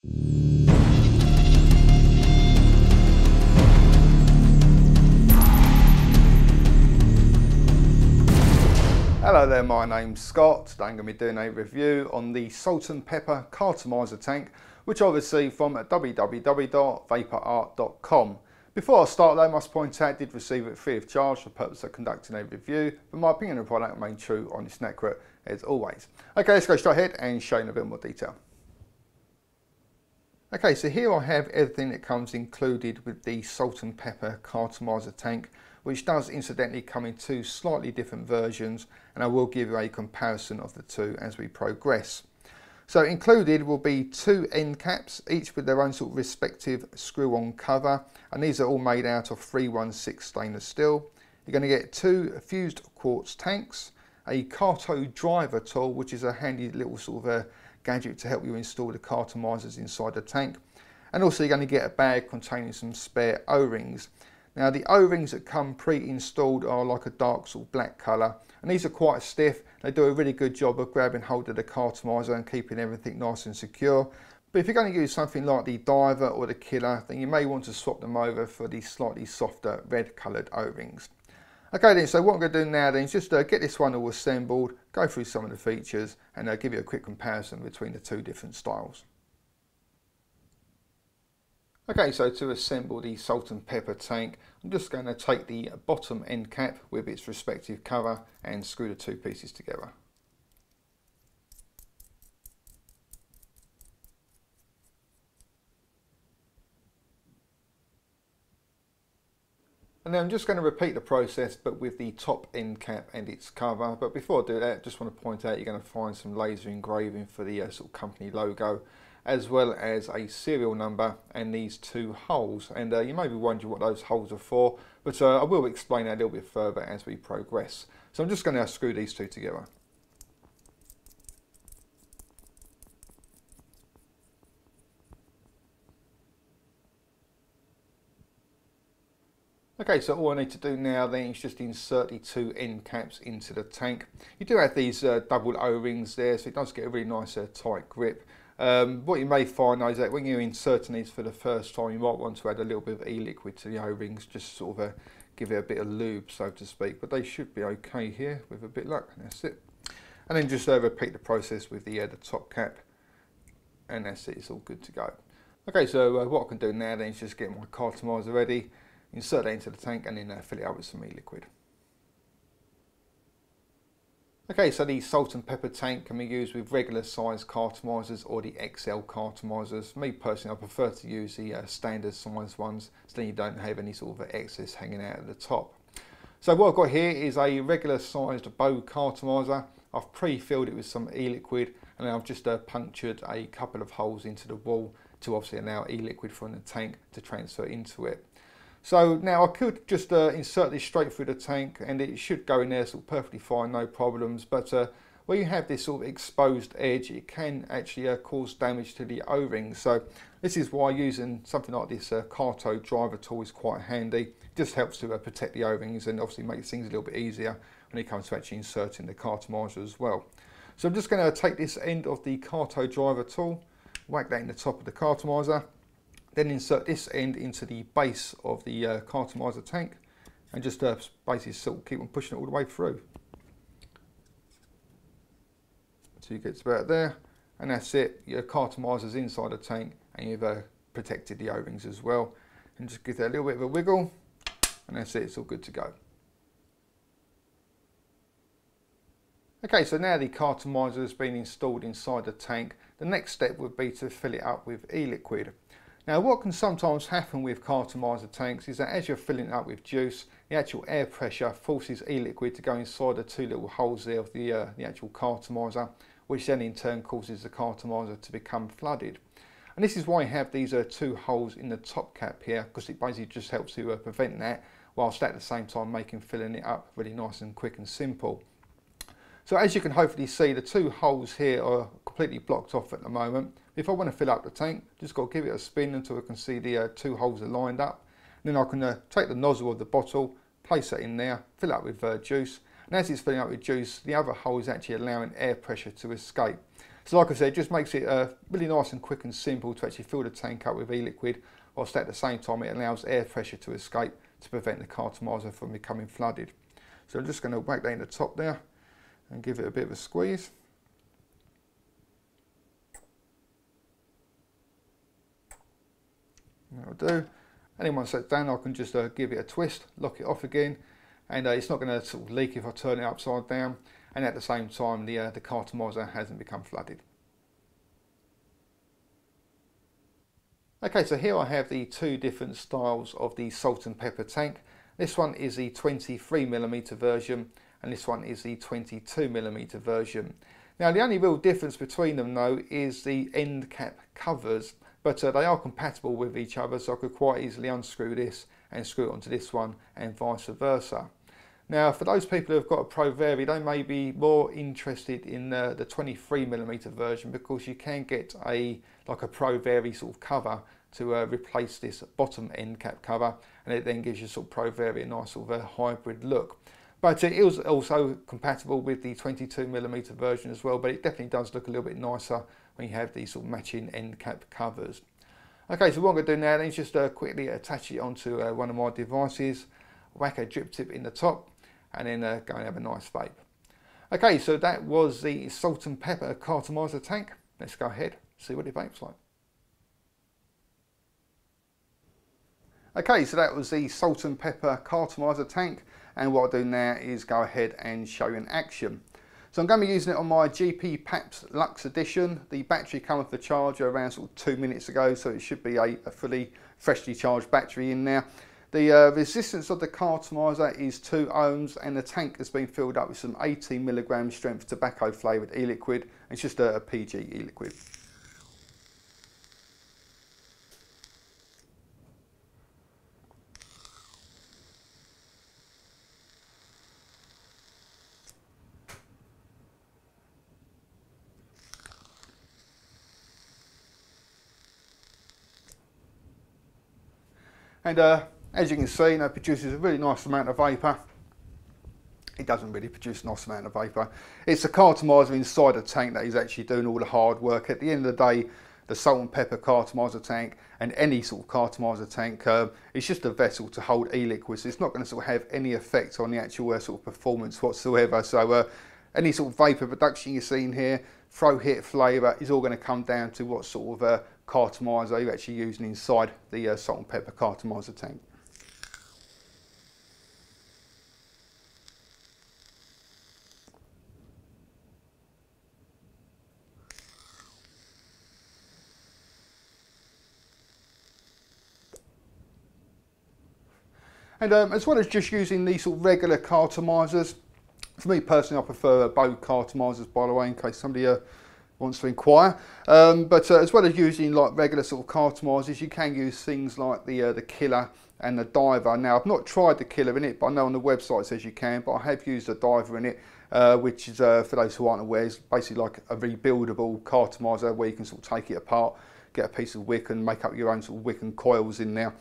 Hello there, my name's Scott. Today I'm going to be doing a review on the Salt and Pepper Cartomiser tank, which I received from www.vaporart.com. Before I start though, I must point out I did receive it free of charge for the purpose of conducting a review, but my opinion of the product remains true, honest and accurate as always. Okay, let's go straight ahead and show you in a bit more detail. Okay, so here I have everything that comes included with the Salt and Pepper Cartomiser tank, which does incidentally come in two slightly different versions, and I will give you a comparison of the two as we progress. So included will be two end caps, each with their own sort of respective screw-on cover, and these are all made out of 316 stainless steel. You're going to get two fused quartz tanks, a Carto driver tool, which is a handy little sort of a gadget to help you install the cartomisers inside the tank, and also you're going to get a bag containing some spare O-rings. Now the O-rings that come pre-installed are like a dark sort of black colour, and these are quite stiff. They do a really good job of grabbing hold of the cartomiser and keeping everything nice and secure. But if you're going to use something like the diver or the killer, then you may want to swap them over for the slightly softer red coloured O-rings. Okay then, so what I'm going to do now then is just get this one all assembled, go through some of the features, and give you a quick comparison between the two different styles. Okay, so to assemble the Salt and Pepper tank, I'm just going to take the bottom end cap with its respective cover and screw the two pieces together. And then I'm just going to repeat the process, but with the top end cap and its cover. But before I do that, I just want to point out you're going to find some laser engraving for the sort of company logo, as well as a serial number and these two holes. And you may be wondering what those holes are for, but I will explain that a little bit further as we progress. So I'm just going to screw these two together. Okay, so all I need to do now then is just insert the two end caps into the tank. You do have these double O-rings there, so it does get a really nice tight grip. What you may find though is that when you're inserting these for the first time, you might want to add a little bit of e-liquid to the O-rings, just sort of give it a bit of lube, so to speak. But they should be okay here with a bit of luck. That's it. And then just repeat the process with the top cap, and that's it. It's all good to go. Okay, so what I can do now then is just get my cartomiser ready, insert that into the tank, and then fill it up with some e-liquid. Okay, so the Salt and Pepper tank can be used with regular size cartomisers or the XL cartomisers. For me personally, I prefer to use the standard size ones, so then you don't have any sort of excess hanging out at the top. So what I've got here is a regular sized bow cartomiser. I've pre-filled it with some e-liquid, and then I've just punctured a couple of holes into the wall to obviously allow e-liquid from the tank to transfer into it. So now I could just insert this straight through the tank and it should go in there sort of perfectly fine, no problems. But where you have this sort of exposed edge, it can actually cause damage to the O-rings. So this is why using something like this Carto driver tool is quite handy. It just helps to protect the O-rings and obviously makes things a little bit easier when it comes to actually inserting the cartomiser as well. So I'm just going to take this end of the Carto driver tool, whack that in the top of the cartomiser. Then insert this end into the base of the cartomiser tank, and just basically sort of keep on pushing it all the way through. So you get to about there, and that's it. Your cartomiser's inside the tank, and you've protected the O-rings as well. And just give that a little bit of a wiggle, and that's it. It's all good to go. Okay, so now the cartomiser has been installed inside the tank. The next step would be to fill it up with e-liquid. Now what can sometimes happen with cartomiser tanks is that as you're filling it up with juice, the actual air pressure forces e-liquid to go inside the two little holes there of the actual cartomiser, which then in turn causes the cartomiser to become flooded. And this is why you have these two holes in the top cap here, because it basically just helps to prevent that, whilst at the same time making filling it up really nice and quick and simple. So as you can hopefully see, the two holes here are completely blocked off at the moment. If I want to fill up the tank, just got to give it a spin until I can see the two holes are lined up. And then I can take the nozzle of the bottle, place it in there, fill it up with juice. And as it's filling up with juice, the other hole is actually allowing air pressure to escape. So like I said, it just makes it really nice and quick and simple to actually fill the tank up with e-liquid, whilst at the same time it allows air pressure to escape to prevent the cartomiser from becoming flooded. So I'm just going to whack that in the top there and give it a bit of a squeeze. That'll do. And then once that's done, I can just give it a twist, lock it off again, and it's not going to sort of leak if I turn it upside down, and at the same time the cartomiser hasn't become flooded. Okay, so here I have the two different styles of the salt and pepper tank. This one is the 23mm version, and this one is the 22mm version. Now the only real difference between them though is the end cap covers, but they are compatible with each other, so I could quite easily unscrew this and screw it onto this one and vice versa. Now for those people who have got a Pro Vari, they may be more interested in the 23mm version, because you can get like a Pro Vari sort of cover to replace this bottom end cap cover, and it then gives you sort of Pro Vari a nice sort of a hybrid look. But it is also compatible with the 22mm version as well, but it definitely does look a little bit nicer when you have these sort of matching end cap covers. Okay, so what I'm going to do now then is just quickly attach it onto one of my devices, whack a drip tip in the top, and then go and have a nice vape. Okay, so that was the salt and pepper cartomiser tank. Let's go ahead, see what it vapes like. Okay, so that was the salt and pepper cartomiser tank, and what I'll do now is go ahead and show you in action. So I'm going to be using it on my GP Paps Lux Edition. The battery came off the charger around sort of 2 minutes ago, so it should be a fully freshly charged battery in there. The resistance of the cartomiser is 2 ohms, and the tank has been filled up with some 18mg strength tobacco flavoured e-liquid. It's just a PG e-liquid. And as you can see, it produces a really nice amount of vapour. It doesn't really produce a nice amount of vapour. It's the cartomiser inside the tank that is actually doing all the hard work. At the end of the day, the salt and pepper cartomiser tank, and any sort of cartomiser tank, it's just a vessel to hold e-liquids. It's not going to sort of have any effect on the actual sort of performance whatsoever. So any sort of vapour production you're seeing here, throw hit, flavour, is all going to come down to what sort of cartomiser you're actually using inside the salt and pepper cartomiser tank. And as well as just using these sort of regular cartomisers, for me personally I prefer Bode cartomisers, by the way, in case somebody wants to inquire. But as well as using like regular sort of cartomisers, you can use things like the Killer and the Diver. Now I've not tried the Killer in it, but I know on the website it says you can, but I have used the Diver in it, which is, for those who aren't aware, is basically like a rebuildable cartomiser where you can sort of take it apart, get a piece of wick and make up your own sort of wick and coils in there.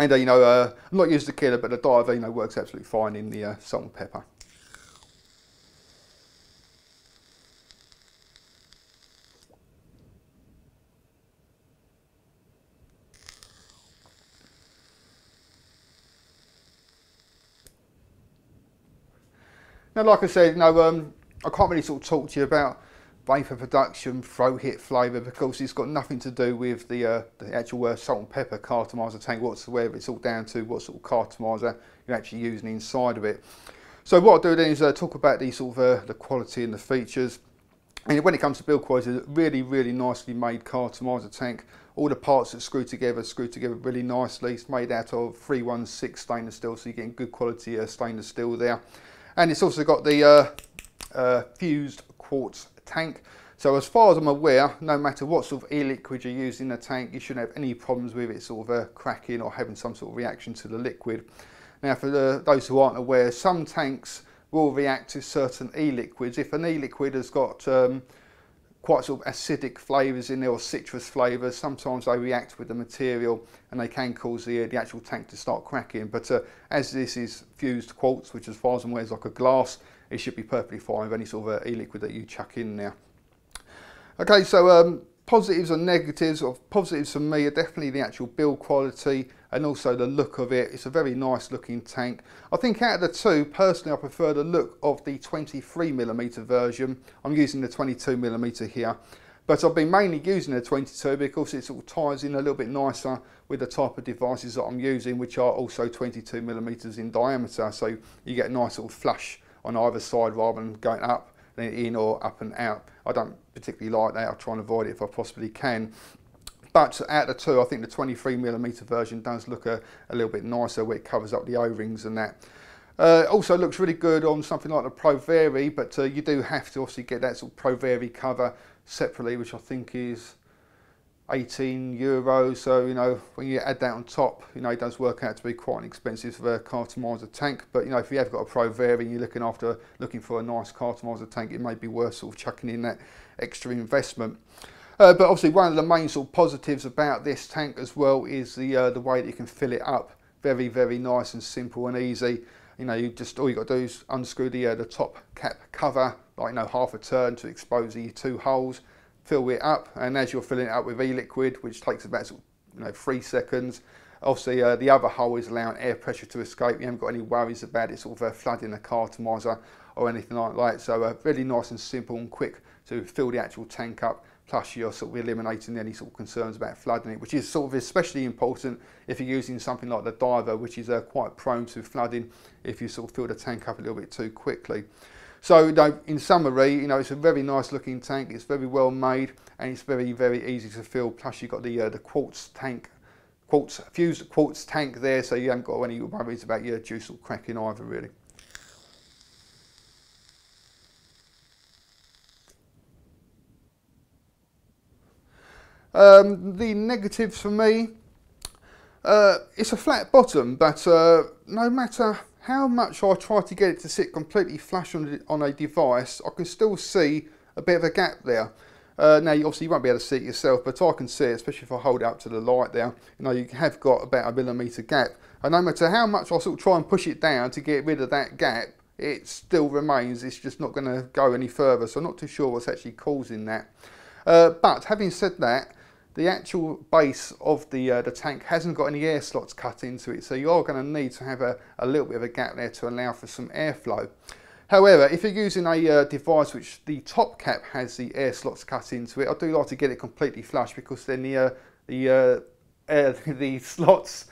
And I'm not used the Killer, but the Diver, works absolutely fine in the salt and pepper. Now, like I said, I can't really sort of talk to you about vapour production, throw hit flavour, because it's got nothing to do with the actual salt and pepper cartomiser tank whatsoever. It's all down to what sort of cartomiser you're actually using inside of it. So what I'll do then is talk about the sort of the quality and the features. And when it comes to build quality, it's a really, really nicely made cartomiser tank. All the parts that screw together really nicely. It's made out of 316 stainless steel, so you're getting good quality stainless steel there. And it's also got the fused quartz tank. So as far as I'm aware, no matter what sort of e-liquid you use in the tank, you shouldn't have any problems with it sort of cracking or having some sort of reaction to the liquid. Now for those who aren't aware, some tanks will react to certain e-liquids. If an e-liquid has got quite sort of acidic flavours in there or citrus flavours, sometimes they react with the material and they can cause the actual tank to start cracking. But as this is fused quartz, which as far as I'm aware is like a glass, it should be perfectly fine with any sort of e-liquid that you chuck in there. Okay, so positives and negatives. Of positives for me are definitely the actual build quality and also the look of it. It's a very nice looking tank. I think out of the two, personally, I prefer the look of the 23mm version. I'm using the 22mm here, but I've been mainly using the 22 because it sort of ties in a little bit nicer with the type of devices that I'm using, which are also 22mm in diameter. So you get a nice little flush on either side rather than going up then in or up and out. I don't particularly like that. I try and avoid it if I possibly can. But out of the two, I think the 23mm version does look a little bit nicer where it covers up the O-rings and that. Also looks really good on something like the Pro Vari, but you do have to obviously get that sort of Pro Vari cover separately, which I think is €18. So, you know, when you add that on top, you know, it does work out to be quite an expensive Cartomiser tank. But, you know, if you have got a Pro Vari and you're looking for a nice Cartomiser tank, it may be worth sort of chucking in that extra investment. But obviously one of the main sort of positives about this tank as well is the way that you can fill it up. Very, very nice and simple and easy. You know, all you got to do is unscrew the top cap cover, like, you know, half a turn to expose the two holes, fill it up, and as you're filling it up with e-liquid, which takes about sort of, you know, 3 seconds, obviously the other hole is allowing air pressure to escape. You haven't got any worries about it sort of flooding the Cartomiser or anything like that. So really nice and simple and quick to fill the actual tank up. Plus you're sort of eliminating any sort of concerns about flooding it, which is sort of especially important if you're using something like the Diver, which is quite prone to flooding if you sort of fill the tank up a little bit too quickly. So, you know, in summary, you know, it's a very nice looking tank, it's very well made, and it's very, very easy to fill. Plus you've got the fused quartz tank there, so you haven't got any worries about your juice or cracking either, really. The negatives for me, it's a flat bottom, but no matter how much I try to get it to sit completely flush on a device, I can still see a bit of a gap there. Now, obviously you won't be able to see it yourself, but I can see it, especially if I hold it up to the light there. You know, you have got about a 1mm gap. And no matter how much I sort of try and push it down to get rid of that gap, it still remains. It's just not going to go any further. So I'm not too sure what's actually causing that. But having said that, the actual base of the tank hasn't got any air slots cut into it, so you are going to need to have a little bit of a gap there to allow for some airflow. However, if you're using a device which the top cap has the air slots cut into it, I do like to get it completely flush, because then the air slots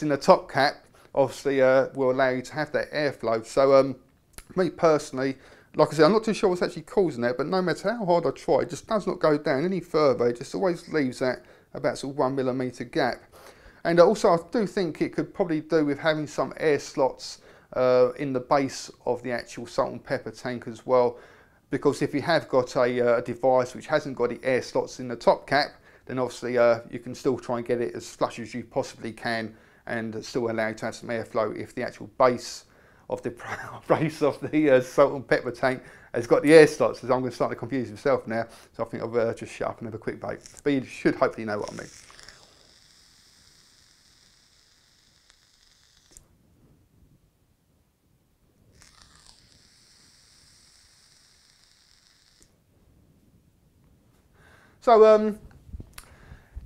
in the top cap obviously will allow you to have that airflow. So me personally, like I said, I'm not too sure what's actually causing that, but no matter how hard I try, it just does not go down any further. It just always leaves that about sort of 1mm gap. And also I do think it could probably do with having some air slots in the base of the actual salt and pepper tank as well. Because if you have got a device which hasn't got the air slots in the top cap, then obviously you can still try and get it as flush as you possibly can and still allow you to have some airflow if the actual base of the salt and pepper tank has got the air slots. So I'm going to start to confuse myself now, so I think I'll just shut up and have a quick break. But you should hopefully know what I mean. So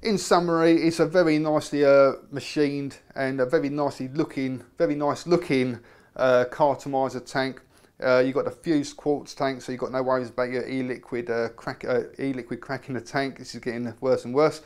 in summary, it's a very nicely machined and a very nice looking Cartomiser tank. You've got the fused quartz tank, so you've got no worries about your e-liquid cracking the tank. This is getting worse and worse.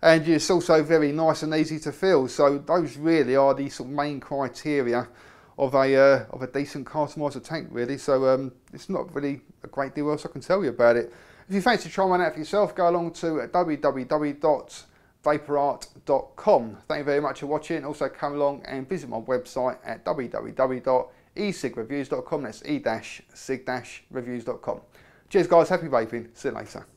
And it's also very nice and easy to fill. So those really are the sort of main criteria of a decent Cartomiser tank, really. So it's not really a great deal else I can tell you about it. If you fancy trying one out for yourself, go along to www.vaporart.com. Thank you very much for watching. Also come along and visit my website at www.e-cig-reviews.com. That's e-cig-reviews.com. Cheers guys, happy vaping. See you later.